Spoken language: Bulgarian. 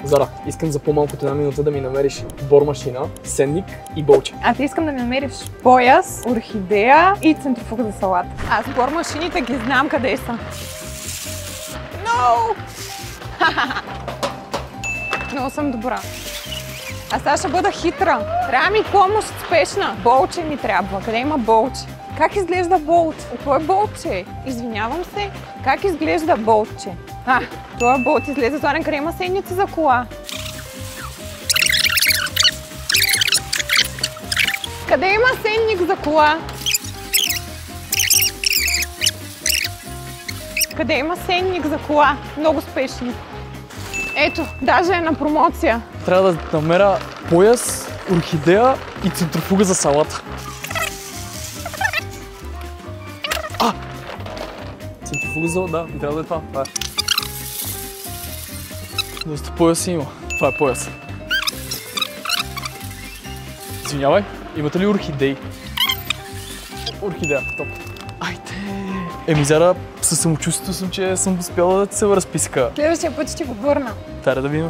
Зара, искам за по-малко от една минута да ми намериш бормашина, сенник и болче. А ти искам да ми намериш пояс, орхидея и центрофуга за салата. Аз бормашините ги знам къде са. No! Много съм добра. А сега ще бъда хитра. Трябва ми помощ спешна. Болче ми трябва. Къде има болче? Как изглежда болт? Какво е болче? Извинявам се. Как изглежда болче? Това болт излезе. Зорен, къде има сенница за кола? Къде има сенник за кола? Къде има сенник за кола? Много спешно. Ето, даже е на промоция. Трябва да намеря пояс, орхидея и центрофуга за салата. Центрофуга за... Да, трябва да е това. Това е. Доста пояс има. Това е пояс. Извинявай, имате ли орхидеи? Орхидея, топ. Айде! Зара, със самочувствието съм, че съм успяла да се разписка. Следващия път ще го върна. Трябва да видим.